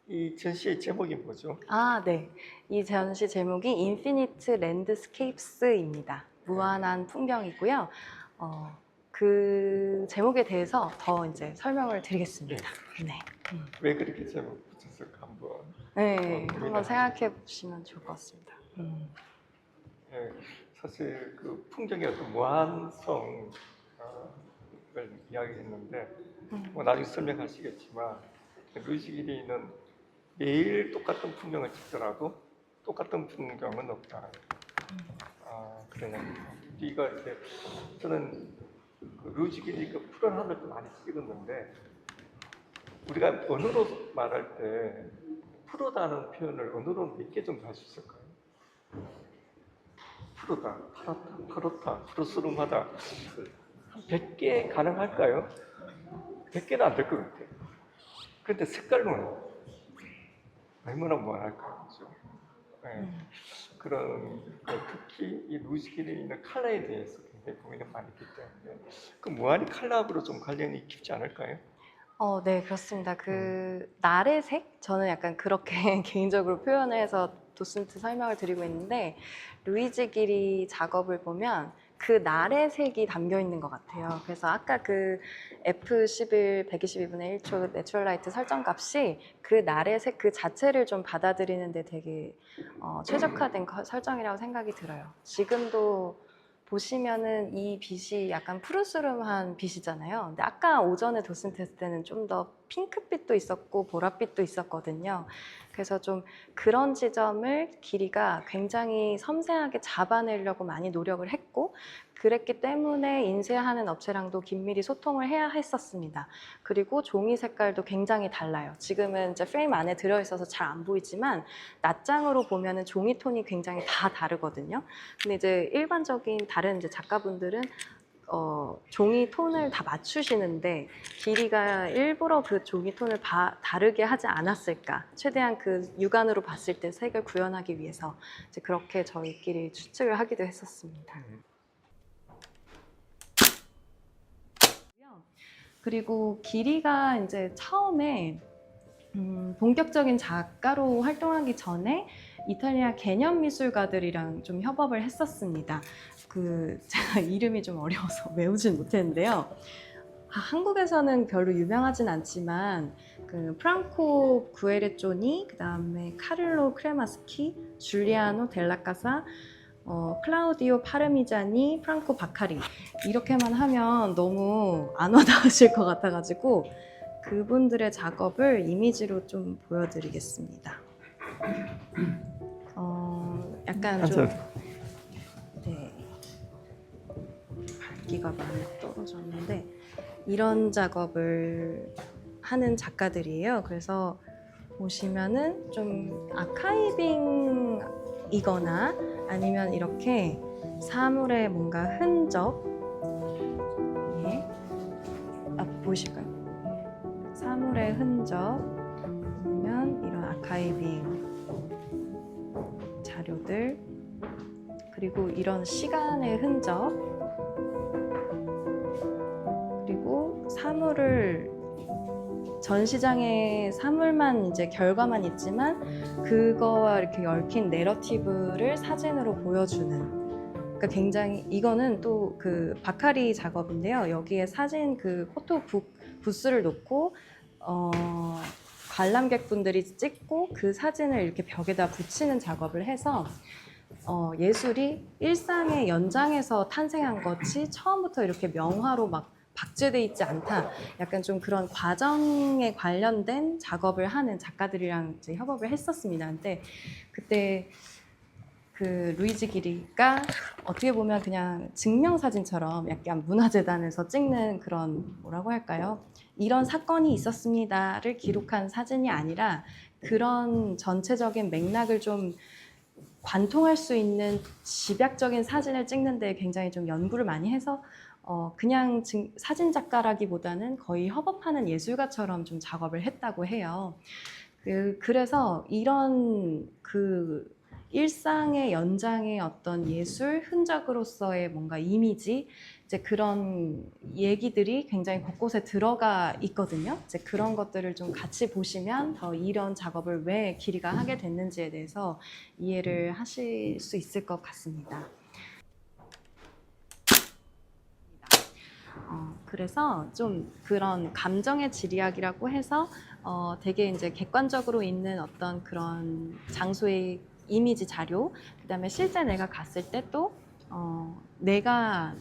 이 전시의 제목이 뭐죠? 아, 네. 이 전시 제목이 인피니트 랜드스케이프스입니다. 무한한 풍경이고요. 그 제목에 대해서 더 이제 설명을 드리겠습니다. 네. 왜 그렇게 제목 붙였을까 한번 네, 고민을 한번 생각해 보시면 좋을 것 같습니다. 예, 사실 그 풍경의 어떤 무한성을 이야기했는데 뭐 나중에 설명하시겠지만 루이지 기리는 매일 똑같은 풍경을 찍더라도 똑같은 풍경은 없다. 그러냐. 우리가 이제 저는 그 루이지 기리 그 푸른 하늘도 많이 찍었는데 우리가 언어로 말할 때 푸르다는 표현을 언어로 몇 개 정도 할 수 있을까요? 푸르다, 파랗다, 푸르다, 푸르스름하다. 한 100개 가능할까요? 100개는 안 될 것 같아요. 그런데 색깔로는 얼마나 무한할까요? 그죠? 네. 그런 특히 이 루이지 기리는 컬러에 대해서 굉장히 고민을 많이 했기 때문에 그 무한히 컬러하고 좀 관련이 깊지 않을까요? 네, 그렇습니다. 그 날의 색? 저는 약간 그렇게 개인적으로 표현을 해서 도슨트 설명을 드리고 있는데 루이지 기리 작업을 보면 그 날의 색이 담겨 있는 것 같아요. 그래서 아까 그 F11 122분의 1초 내추럴 라이트 설정 값이 그 날의 색 그 자체를 좀 받아들이는데 되게 최적화된 설정이라고 생각이 들어요. 지금도 보시면은 이 빛이 약간 푸르스름한 빛이잖아요. 근데 아까 오전에 도슨트 했을 때는 좀 더 핑크빛도 있었고 보랏빛도 있었거든요. 그래서 좀 그런 지점을 기리가 굉장히 섬세하게 잡아내려고 많이 노력을 했고 그랬기 때문에 인쇄하는 업체랑도 긴밀히 소통을 해야 했었습니다. 그리고 종이 색깔도 굉장히 달라요. 지금은 이제 프레임 안에 들어있어서 잘 안 보이지만 낱장으로 보면은 종이 톤이 굉장히 다 다르거든요. 근데 이제 일반적인 다른 이제 작가분들은 종이 톤을 다 맞추시는데 기리가 일부러 그 종이 톤을 다르게 하지 않았을까? 최대한 그 육안으로 봤을 때 색을 구현하기 위해서 이제 그렇게 저희끼리 추측을 하기도 했었습니다. 그리고 기리가 이제 처음에 본격적인 작가로 활동하기 전에 이탈리아 개념 미술가들이랑 좀 협업을 했었습니다. 제가 이름이 좀 어려워서 외우진 못했는데요. 한국에서는 별로 유명하진 않지만 그 프랑코 구에레조니, 그 다음에 카를로 크레마스키, 줄리아노 델라카사, 클라우디오 파르미자니, 프랑코 바카리 이렇게만 하면 너무 안 와닿으실 것 같아가지고 그분들의 작업을 이미지로 좀 보여드리겠습니다. 약간 좀 네, 밝기가 많이 떨어졌는데 이런 작업을 하는 작가들이에요. 그래서 보시면은 좀 아카이빙이거나 아니면 이렇게 사물의 뭔가 흔적, 보이실까요? 사물의 흔적, 아니면 이런 아카이빙 자료들, 그리고 이런 시간의 흔적, 그리고 사물을 전시장에 사물만 이제 결과만 있지만 그거와 이렇게 얽힌 내러티브를 사진으로 보여주는. 그러니까 굉장히 이거는 또 그 바카리 작업인데요. 여기에 사진 그 포토북 부스를 놓고 관람객분들이 찍고 그 사진을 이렇게 벽에다 붙이는 작업을 해서 예술이 일상의 연장에서 탄생한 것이 처음부터 이렇게 명화로 막 박제돼 있지 않다. 약간 좀 그런 과정에 관련된 작업을 하는 작가들이랑 이제 협업을 했었습니다. 근데 그때 그 루이지 기리가 어떻게 보면 그냥 증명사진처럼 약간 문화재단에서 찍는 그런 뭐라고 할까요? 이런 사건이 있었습니다를 기록한 사진이 아니라 그런 전체적인 맥락을 좀 관통할 수 있는 집약적인 사진을 찍는데 굉장히 좀 연구를 많이 해서 그냥 사진 작가라기보다는 거의 협업하는 예술가처럼 좀 작업을 했다고 해요. 그래서 이런 일상의 연장의 어떤 예술 흔적으로서의 뭔가 이미지, 이제 그런 얘기들이 굉장히 곳곳에 들어가 있거든요. 이제 그런 것들을 좀 같이 보시면 더 이런 작업을 왜 기리가 하게 됐는지에 대해서 이해를 하실 수 있을 것 같습니다. 그래서 좀 그런 감정의 지리학이라고 해서 되게 이제 객관적으로 있는 어떤 그런 장소의 이미지 자료, 그다음에 실제 내가 갔을 때 또 내가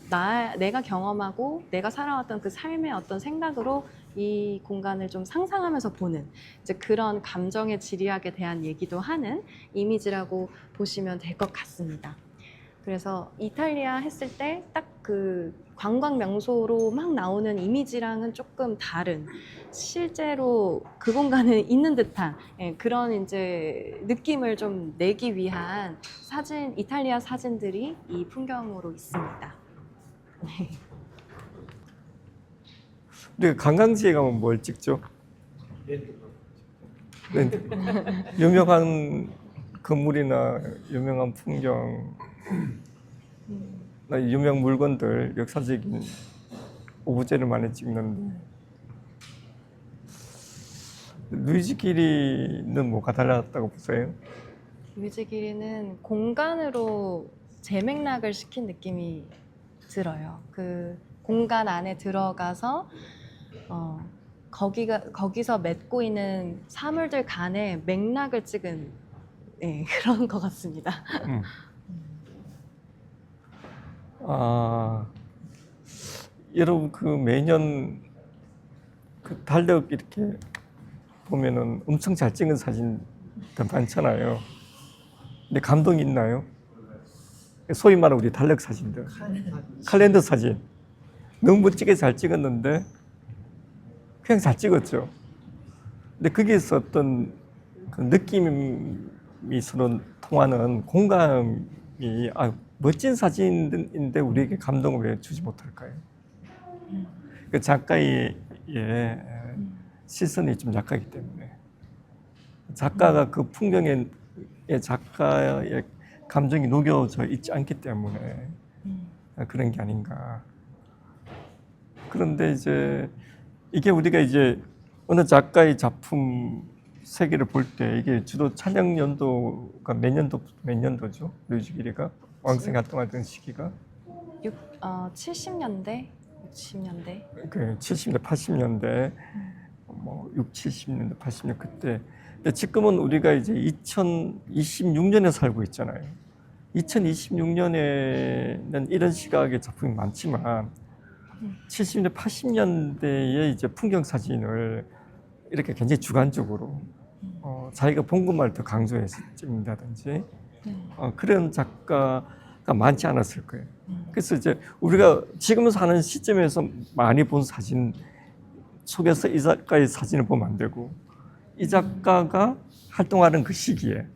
경험하고 내가 살아왔던 그 삶의 어떤 생각으로 이 공간을 좀 상상하면서 보는 이제 그런 감정의 지리학에 대한 얘기도 하는 이미지라고 보시면 될 것 같습니다. 그래서 이탈리아 했을 때 딱 그 관광 명소로 막 나오는 이미지랑은 조금 다른 실제로 그 공간에 있는 듯한 그런 이제 느낌을 좀 내기 위한 이탈리아 사진들이 이 풍경으로 있습니다. 우리가 관광지에 가면 뭘 찍죠? 렌트. 유명한 건물이나 유명한 풍경, 유명 물건들, 역사적인 오브제를 많이 찍는데 루이지 기리는 뭐가 달랐다고 보세요? 루이지 기리는 공간으로 재맥락을 시킨 느낌이 들어요. 그 공간 안에 들어가서 거기서 맺고 있는 사물들 간의 맥락을 찍은 그런 것 같습니다. 여러분 그 매년 그 달력 이렇게 보면은 엄청 잘 찍은 사진들 많잖아요. 근데 감동이 있나요? 소위 말하는 우리 달력 사진들, 칼렌더 사진 너무 멋지게 잘 찍었는데 그냥 잘 찍었죠. 근데 거기에서 어떤 그 느낌이 서로 통하는 공감이 멋진 사진인데 우리에게 감동을 왜 주지 못할까요? 그 작가의 시선이 좀 약하기 때문에 작가가 그 풍경에 작가의 감정이 녹여져 있지 않기 때문에 그런 게 아닌가. 그런데 이제 이게 우리가 이제 어느 작가의 작품 세계를 볼 때 이게 주로 촬영 연도가 몇 년도죠? 루이지 기리가 왕성 활동하던 시기가 70년대, 60년대. 그 70년대, 80년대, 뭐 6, 70년대, 80년 그때. 근데 지금은 우리가 이제 2026년에 살고 있잖아요. 2026년에는 이런 시각의 작품이 많지만 70년대, 80년대의 이제 풍경 사진을 이렇게 굉장히 주관적으로 자기가 본 것만 더 강조해서 찍는다든지 그런 작가가 많지 않았을 거예요. 그래서 이제 우리가 지금 사는 시점에서 많이 본 사진 속에서 이 작가의 사진을 보면 안 되고 이 작가가 활동하는 그 시기에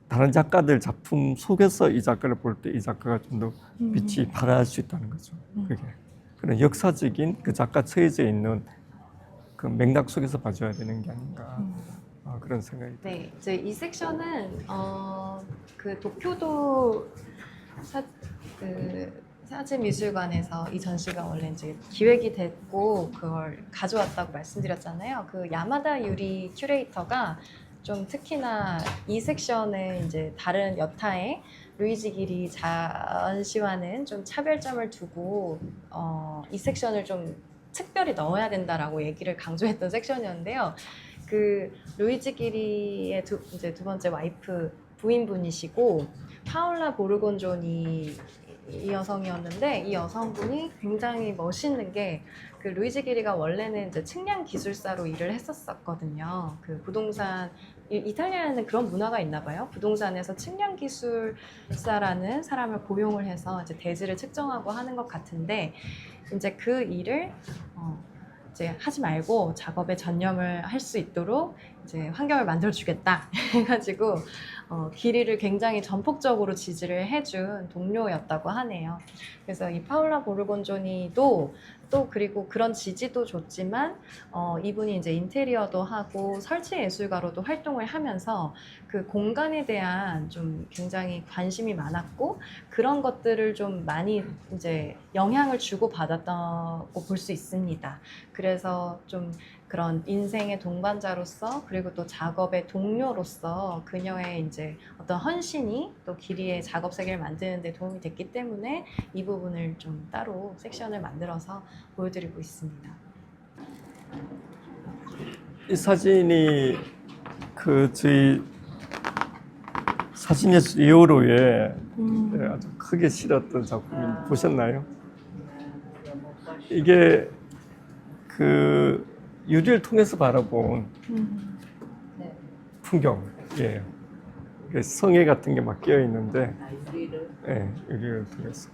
다른 작가들 작품 속에서 이 작가를 볼 때 이 작가가 좀 더 빛이 발할 수 있다는 거죠. 그게 그런 역사적인 그 작가 처해져 있는 그 맥락 속에서 봐줘야 되는 게 아닌가 그런 생각이 들어요. 네, 이제 이 섹션은 그 도쿄도 사진미술관에서 이 전시가 원래 이제 기획이 됐고 그걸 가져왔다고 말씀드렸잖아요. 그 야마다 유리 큐레이터가 좀 특히나 이 섹션에 이제 다른 여타의 루이지 기리 전시와는 좀 차별점을 두고 이 섹션을 좀 특별히 넣어야 된다라고 얘기를 강조했던 섹션이었는데요. 그 루이지 기리의 이제 두 번째 와이프 부인분이시고 파올라 보르곤존이 이 여성이었는데 이 여성분이 굉장히 멋있는 게 그 루이지 기리가 원래는 이제 측량 기술사로 일을 했었거든요. 그 부동산 이탈리아에는 그런 문화가 있나 봐요. 부동산에서 측량 기술사라는 사람을 고용을 해서 이제 대지를 측정하고 하는 것 같은데 이제 그 일을 이제 하지 말고 작업에 전념을 할 수 있도록 이제 환경을 만들어주겠다 해가지고 길이를 굉장히 전폭적으로 지지를 해준 동료였다고 하네요. 그래서 이 파울라 보르곤조니도 또 그리고 그런 지지도 줬지만 이분이 이제 인테리어도 하고 설치 예술가로도 활동을 하면서 그 공간에 대한 좀 굉장히 관심이 많았고 그런 것들을 좀 많이 이제 영향을 주고 받았다고 볼 수 있습니다. 그래서 좀 그런 인생의 동반자로서 그리고 또 작업의 동료로서 그녀의 이제 어떤 헌신이 또 기리의 작업 세계를 만드는 데 도움이 됐기 때문에 이 부분을 좀 따로 섹션을 만들어서 보여드리고 있습니다. 이 사진이 그 저희 사진예술 2호로에 아주 크게 실었던 작품인데 보셨나요? 이게 그 유리를 통해서 바라본 풍경이에요. 성에 같은 게 막 끼어 있는데, 네, 유리를 통해서.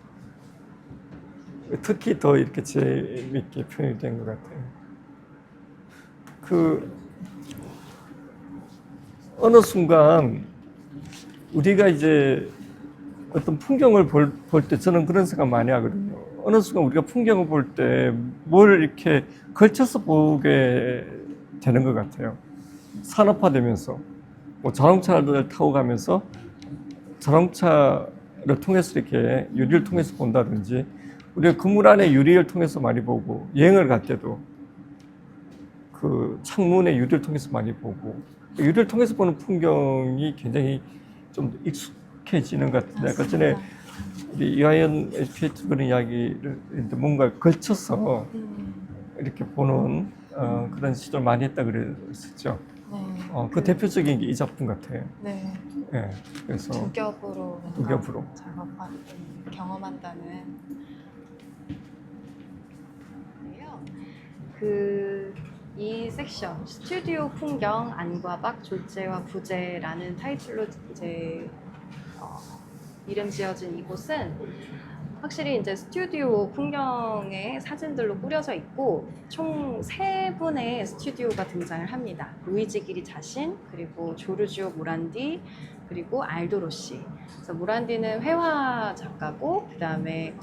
특히 더 이렇게 재밌게 표현이 된 것 같아요. 그 어느 순간 우리가 이제 어떤 풍경을 볼 때 저는 그런 생각 많이 하거든요. 어느 순간 우리가 풍경을 볼 때 뭘 이렇게 걸쳐서 보게 되는 것 같아요. 산업화되면서 뭐 자동차를 타고 가면서 자동차를 통해서 이렇게 유리를 통해서 본다든지 우리가 건물 안에 유리를 통해서 많이 보고 여행을 갈 때도 그 창문에 유리를 통해서 많이 보고 유리를 통해서 보는 풍경이 굉장히 좀 익숙해지는 것 같은데 아까 전에 우리 이하연 에듀케이터 그런 이야기를 뭔가 걸쳐서 이렇게 보는 그런 시도를 많이 했다 그랬었죠. 네. 그 대표적인 게 이 작품 같아요. 네. 네, 그래서 두 겹으로 작업하고 경험한다는. 이 섹션 스튜디오 풍경 안과 밖 졸제와 부재라는 타이틀로 이제 이름 지어진 이곳은 확실히 이제 스튜디오 풍경의 사진들로 꾸려져 있고 총 3분의 스튜디오가 등장을 합니다. 루이지 기리 자신, 그리고 조르지오 모란디, 그리고 알도 로시. 그래서 모란디는 회화 작가고 그다음에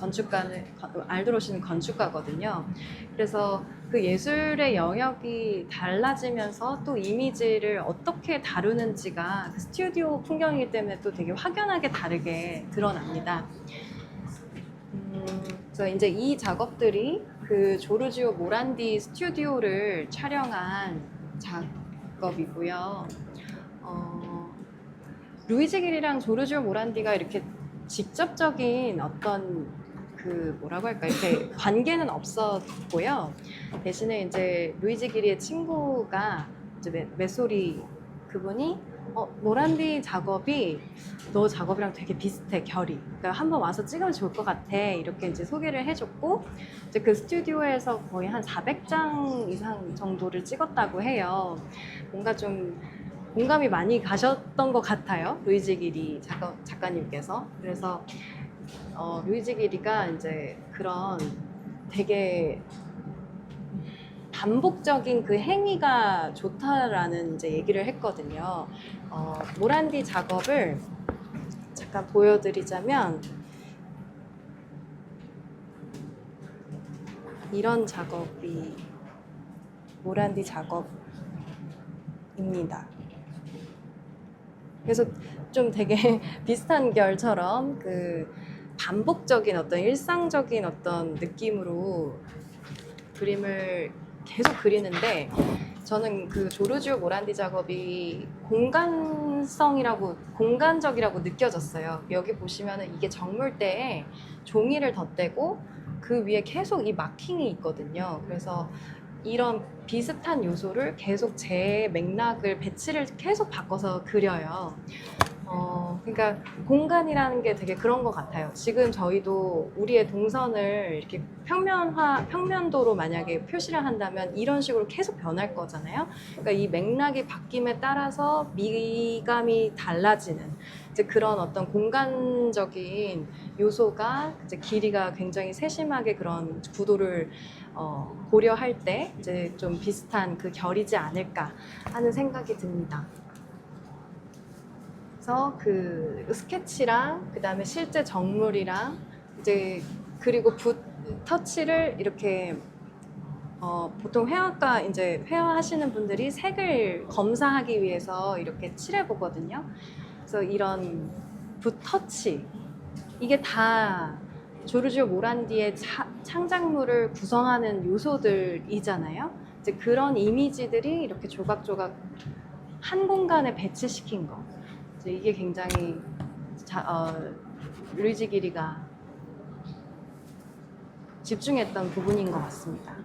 알도 로시는 건축가거든요. 그래서 그 예술의 영역이 달라지면서 또 이미지를 어떻게 다루는지가 그 스튜디오 풍경이기 때문에 또 되게 확연하게 다르게 드러납니다. 그래서 이제 이 작업들이 그 조르지오 모란디 스튜디오를 촬영한 작업이고요. 루이지 길이랑 조르지오 모란디가 이렇게 직접적인 어떤 그 뭐라고 할까 이렇게 관계는 없었고요. 대신에 이제 루이지 길이의 친구가 이제 메소리 그분이 모란디 작업이 너 작업이랑 되게 비슷해 결이. 그러니까 한번 와서 찍으면 좋을 것 같아. 이렇게 이제 소개를 해줬고 이제 그 스튜디오에서 거의 한 400장 이상 정도를 찍었다고 해요. 뭔가 좀 공감이 많이 가셨던 것 같아요. 루이지 기리 작가님께서. 그래서 루이지 기리가 이제 그런 되게 반복적인 그 행위가 좋다라는 이제 얘기를 했거든요. 모란디 작업을 잠깐 보여드리자면 이런 작업이 모란디 작업입니다. 그래서 좀 되게 비슷한 결처럼 그 반복적인 어떤 일상적인 어떤 느낌으로 그림을 계속 그리는데 저는 그 조르지오 모란디 작업이 공간적이라고 느껴졌어요. 여기 보시면은 이게 정물대에 종이를 덧대고 그 위에 계속 이 마킹이 있거든요. 그래서 이런 비슷한 요소를 계속 제 맥락을 배치를 계속 바꿔서 그려요. 그러니까 공간이라는 게 되게 그런 것 같아요. 지금 저희도 우리의 동선을 이렇게 평면도로 만약에 표시를 한다면 이런 식으로 계속 변할 거잖아요. 그러니까 이 맥락이 바뀜에 따라서 미감이 달라지는 이제 그런 어떤 공간적인 요소가 이제 길이가 굉장히 세심하게 그런 구도를 고려할 때 이제 좀 비슷한 그 결이지 않을까 하는 생각이 듭니다. 그래서 그 스케치랑 그다음에 실제 정물이랑 이제 그리고 붓 터치를 이렇게 보통 회화과 이제 회화하시는 분들이 색을 검사하기 위해서 이렇게 칠해 보거든요. 그래서 이런 붓 터치 이게 다 조르지오 모란디의 창작물을 구성하는 요소들이잖아요. 이제 그런 이미지들이 이렇게 조각조각 한 공간에 배치시킨 거. 이제 이게 굉장히 루이지 기리가 집중했던 부분인 것 같습니다.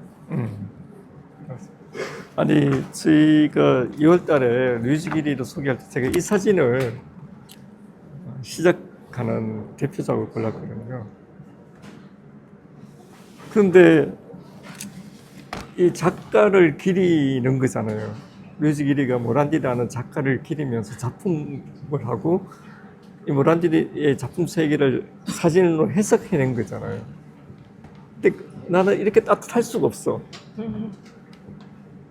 아니 저희가 2월달에 루이지 기리를 소개할 때 제가 이 사진을 시작하는 대표작을 골랐거든요. 그런데 이 작가를 기리는 거잖아요. 루이지 기리가 모란디라는 작가를 기리면서 작품을 하고 이 모란디의 작품 세계를 사진으로 해석해낸 거잖아요. 근데 나는 이렇게 따뜻할 수가 없어.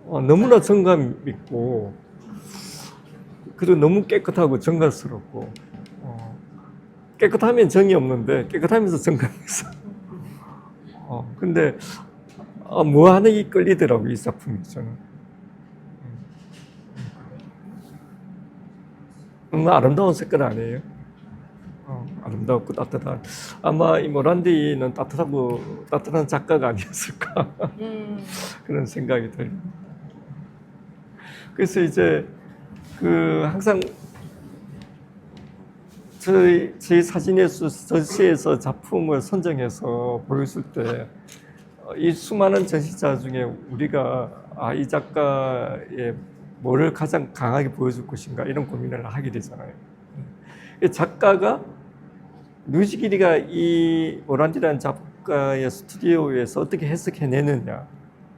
너무나 정감 있고 그리고 너무 깨끗하고 정갈스럽고 깨끗하면 정이 없는데 깨끗하면서 정감이 있어. 근데 무한하게 끌리더라고 이 작품이 저는. 아름다운 색깔 아니에요? 아름답고 따뜻한. 아마 이 모란디는 따뜻한 작가가 아니었을까 그런 생각이 들어요. 그래서 이제 항상 저희 사진에서 전시에서 작품을 선정해서 보였을 때 이 수많은 전시자 중에 우리가 이 작가의 뭐를 가장 강하게 보여줄 것인가 이런 고민을 하게 되잖아요. 작가가 루이지 기리가 이 모란디라는 작가의 스튜디오에서 어떻게 해석해내느냐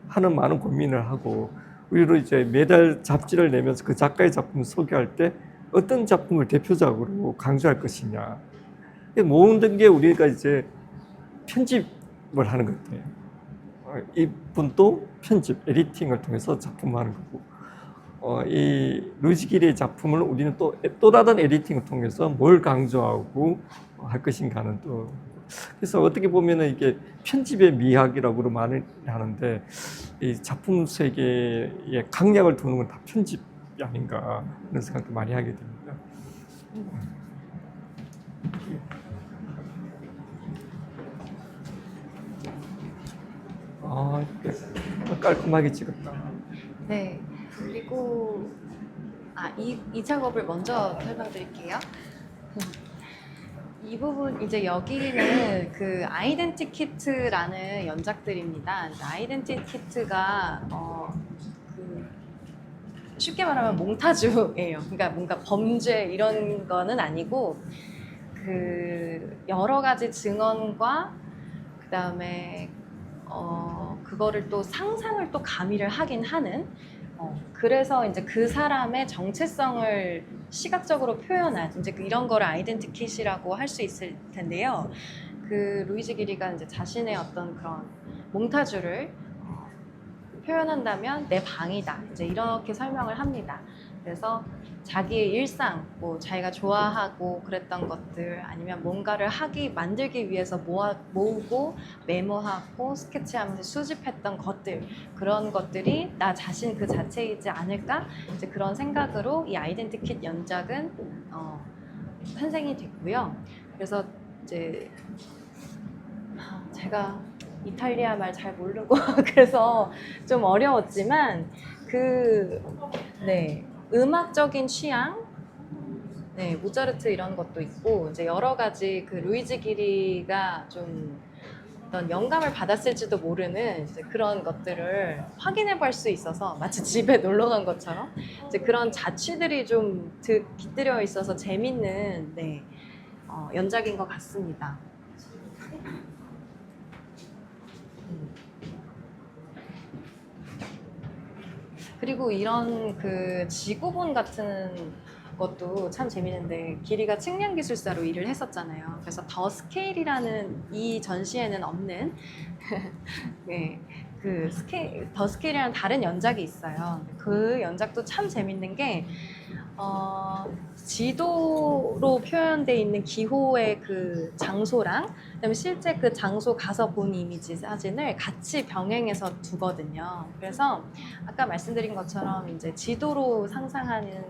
하는 많은 고민을 하고 우리로 이제 매달 잡지를 내면서 그 작가의 작품을 소개할 때 어떤 작품을 대표작으로 강조할 것이냐 모든 게 우리가 이제 편집을 하는 것 같아요. 이분도 편집, 에디팅을 통해서 작품을 하는 거고 이 루이지 기리의 작품을 우리는 또 다른 에디팅을 통해서 뭘 강조하고 할 것인가는 또 그래서 어떻게 보면은 이게 편집의 미학이라고 많이 하는데 이 작품 세계의 강약을 두는 건 다 편집이 아닌가 그런 생각도 많이 하게 됩니다. 깔끔하게 찍었다. 네. 그리고 이 작업을 먼저 설명드릴게요. 이 부분 이제 여기는 그 아이덴티키트라는 연작들입니다. 아이덴티키트가 쉽게 말하면 몽타주예요. 그러니까 뭔가 범죄 이런 거는 아니고 그 여러 가지 증언과 그다음에 그거를 또 상상을 또 가미를 하긴 하는 그래서 이제 그 사람의 정체성을 시각적으로 표현한 이제 이런 거를 아이덴티킷이라고 할 수 있을 텐데요. 그 루이지 기리가 이제 자신의 어떤 그런 몽타주를 표현한다면 내 방이다. 이제 이렇게 설명을 합니다. 그래서 자기의 일상, 뭐 자기가 좋아하고 그랬던 것들 아니면 뭔가를 만들기 위해서 모으고 메모하고 스케치하면서 수집했던 것들 그런 것들이 나 자신 그 자체이지 않을까? 이제 그런 생각으로 이 아이덴티킷 연작은 탄생이 됐고요. 그래서 이제 제가 이탈리아 말 잘 모르고 그래서 좀 어려웠지만 음악적인 취향, 모차르트 이런 것도 있고 이제 여러 가지 그 루이지 기리가 좀 어떤 영감을 받았을지도 모르는 이제 그런 것들을 확인해 볼 수 있어서 마치 집에 놀러 간 것처럼 이제 그런 자취들이 좀 깃들여 있어서 재밌는 네, 연작인 것 같습니다. 그리고 이런 그 지구본 같은 것도 참 재밌는데 길이가 측량기술사로 일을 했었잖아요. 그래서 더 스케일이라는 이 전시에는 없는 네, 더 스케일이라는 다른 연작이 있어요. 그 연작도 참 재밌는 게 지도로 표현되어 있는 기호의 그 장소랑 그다음에 실제 그 장소 가서 본 이미지 사진을 같이 병행해서 두거든요. 그래서 아까 말씀드린 것처럼 이제 지도로 상상하는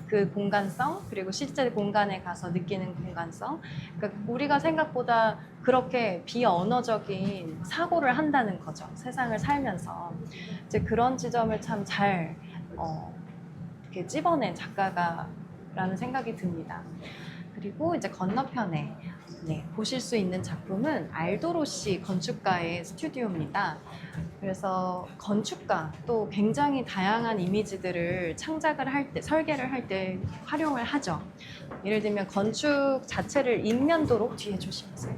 그 공간성 그리고 실제 공간에 가서 느끼는 공간성 그러니까 우리가 생각보다 그렇게 비언어적인 사고를 한다는 거죠. 세상을 살면서 이제 그런 지점을 참 잘 이렇게 찝어낸 작가가라는 생각이 듭니다. 그리고 이제 건너편에 보실 수 있는 작품은 알도로시 건축가의 스튜디오입니다. 그래서 건축가 또 굉장히 다양한 이미지들을 창작을 할 때, 설계를 할 때 활용을 하죠. 예를 들면 건축 자체를 인면도로 뒤에 조심하세요.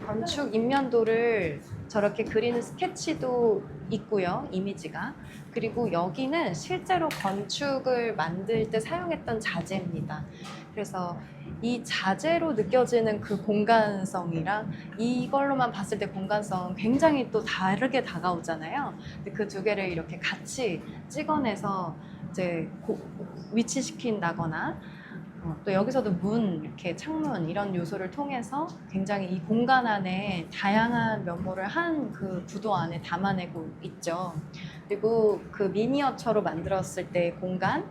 건축 인면도를 저렇게 그리는 스케치도 있고요, 이미지가. 그리고 여기는 실제로 건축을 만들 때 사용했던 자재입니다. 그래서 이 자재로 느껴지는 그 공간성이랑 이걸로만 봤을 때 공간성 굉장히 또 다르게 다가오잖아요. 근데 그 두 개를 이렇게 같이 찍어내서 이제 위치시킨다거나 또 여기서도 문, 이렇게 창문 이런 요소를 통해서 굉장히 이 공간 안에 다양한 면모를 한 그 구도 안에 담아내고 있죠. 그리고 그 미니어처로 만들었을 때 공간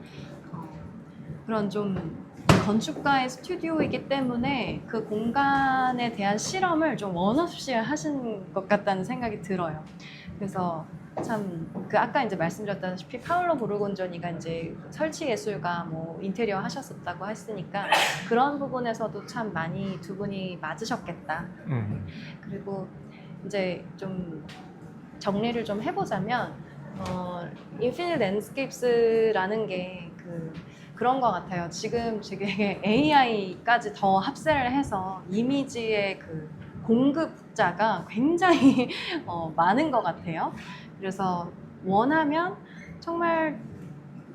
그런 좀 건축가의 스튜디오이기 때문에 그 공간에 대한 실험을 좀 원 없이 하신 것 같다는 생각이 들어요. 그래서 참 그 아까 이제 말씀드렸다시피 파울로 보르곤조니가 이제 설치 예술가 뭐 인테리어 하셨었다고 했으니까 그런 부분에서도 참 많이 두 분이 맞으셨겠다. 그리고 이제 좀 정리를 좀 해보자면 인피니트 랜드스케이프스라는 게 그런 것 같아요. 지금 AI까지 더 합세를 해서 이미지의 그 공급자가 굉장히 많은 것 같아요. 그래서 원하면 정말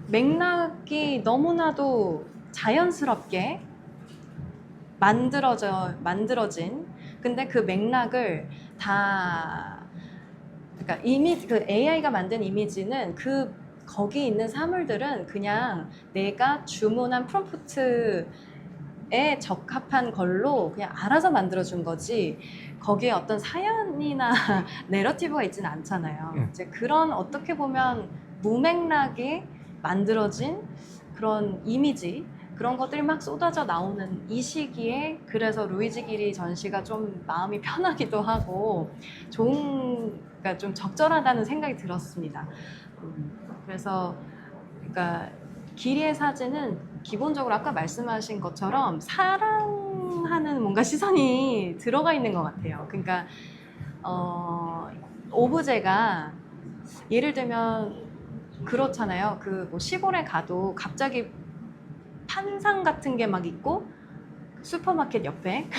맥락이 너무나도 자연스럽게 만들어진 근데 그 맥락을 다 그러니까 그 AI가 만든 이미지는 거기 있는 사물들은 그냥 내가 주문한 프롬프트에 적합한 걸로 그냥 알아서 만들어준 거지 거기에 어떤 사연이나 내러티브가 있지는 않잖아요. 이제 그런 어떻게 보면 무맥락에 만들어진 그런 이미지 그런 것들이 막 쏟아져 나오는 이 시기에 그래서 루이지 기리 전시가 좀 마음이 편하기도 하고 그러니까 좀 적절하다는 생각이 들었습니다. 그래서 그러니까 기리의 사진은 기본적으로 아까 말씀하신 것처럼 사랑하는 뭔가 시선이 들어가 있는 것 같아요. 그러니까 오브제가 예를 들면 그렇잖아요. 뭐 시골에 가도 갑자기 판상 같은 게 막 있고 슈퍼마켓 옆에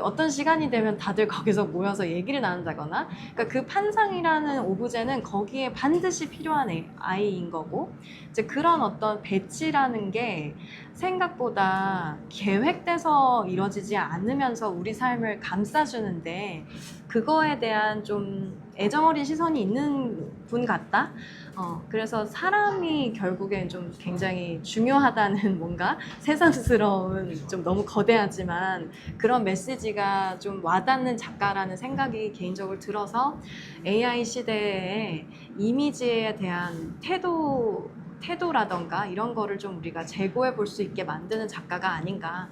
어떤 시간이 되면 다들 거기서 모여서 얘기를 나눈다거나 그러니까 그 판상이라는 오브제는 거기에 반드시 필요한 아이인 거고 이제 그런 어떤 배치라는 게 생각보다 계획돼서 이루어지지 않으면서 우리 삶을 감싸주는데 그거에 대한 좀 애정어린 시선이 있는 분 같다? 그래서 사람이 결국엔 좀 굉장히 중요하다는 뭔가 세상스러운 좀 너무 거대하지만 그런 메시지가 좀 와닿는 작가라는 생각이 개인적으로 들어서 AI 시대에 이미지에 대한 태도라던가 이런 거를 좀 우리가 재고해 볼 수 있게 만드는 작가가 아닌가.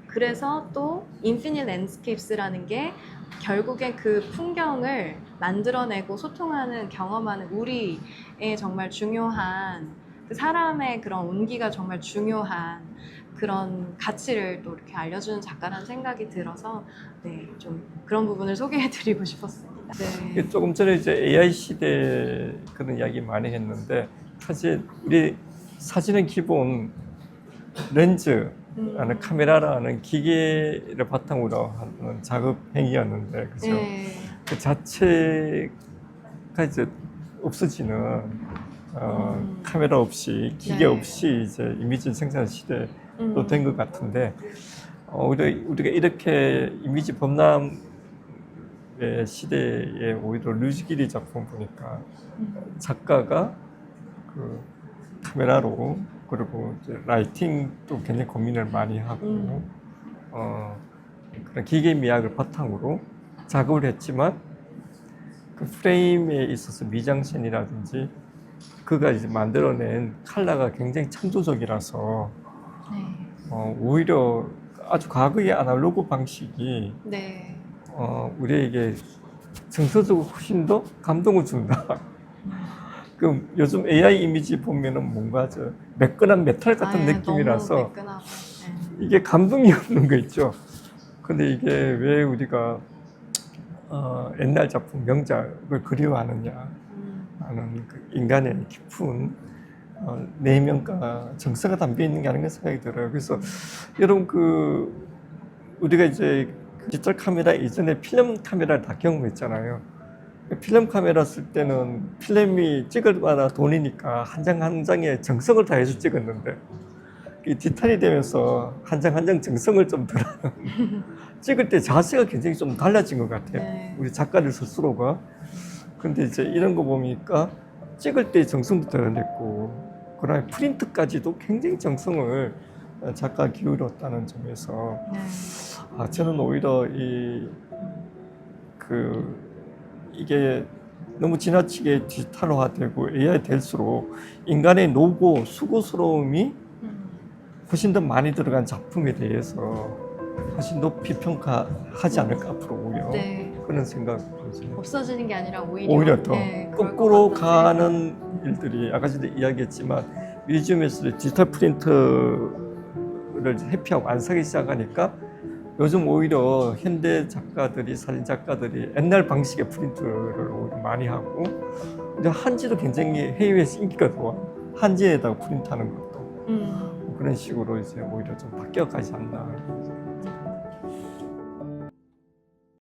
그래서 또 인피니트 랜드스케이프스라는 게 결국엔 그 풍경을 만들어내고 소통하는 경험하는 우리의 정말 중요한 그 사람의 그런 온기가 정말 중요한 그런 가치를 또 이렇게 알려주는 작가라는 생각이 들어서 네, 좀 그런 부분을 소개해드리고 싶었습니다. 네. 조금 전에 이제 AI 시대 그런 이야기 많이 했는데 사실 우리 사진은 기본 렌즈, 카메라라는 기계를 바탕으로 하는 작업 행위였는데 그죠? 네. 그 자체가 이제 없어지는 카메라 없이 기계 네. 없이 이제 이미지 생산 시대로 된 것 같은데 우리가 이렇게 이미지 범람의 시대에 오히려 류지기리 작품 보니까 작가가 그 카메라로 그리고 이제 라이팅도 굉장히 고민을 많이 하고 그런 기계 미학을 바탕으로 작업을 했지만 그 프레임에 있어서 미장센이라든지 그가 이제 만들어낸 컬러가 굉장히 창조적이라서 오히려 아주 과거의 아날로그 방식이 네. 우리에게 정서적으로 훨씬 더 감동을 준다. 그 요즘 AI 이미지 보면은 뭔가 저 매끈한 메탈 같은 느낌이라서 너무 매끈하고. 이게 감동이 없는 거 있죠. 근데 이게 왜 우리가 옛날 작품 명작을 그리워하느냐 하는 그 인간의 깊은 내면과 정서가 담겨 있는 게 아닌가 생각이 들어요. 그래서 여러분 우리가 이제 디지털 카메라 이전에 필름 카메라를 다 경험했잖아요. 필름 카메라 쓸 때는 필름이 찍을 때마다 돈이니까 한 장 한 장에 정성을 다해서 찍었는데 이 디지털이 되면서 한 장 한 장 정성을 좀 덜하는 찍을 때 자세가 굉장히 좀 달라진 것 같아요. 네. 우리 작가들 스스로가. 근데 이제 이런 거 보니까 찍을 때 정성도 드러냈고 그다음에 프린트까지도 굉장히 정성을 작가 기울였다는 점에서 저는 오히려 이게 너무 지나치게 디지털화되고 AI 될수록 인간의 노고, 수고스러움이 훨씬 더 많이 들어간 작품에 대해서 훨씬 높이 평가하지 않을까 앞으로 오히려 그런 생각 들어요. 없어지는 게 아니라 오히려 더 그럴 거꾸로 것 같은데. 가는 일들이 아까 전에 이야기했지만 뮤지엄에서 디지털 프린트를 회피하고 안 사기 시작하니까 요즘 오히려 현대 작가들이 사진 작가들이 옛날 방식의 프린트를 오히려 많이 하고 이제 한지도 굉장히 해외에서 인기가 좋아. 한지에다가 프린트하는 것도 그런 식으로 이제 오히려 좀 바뀌어가지 않나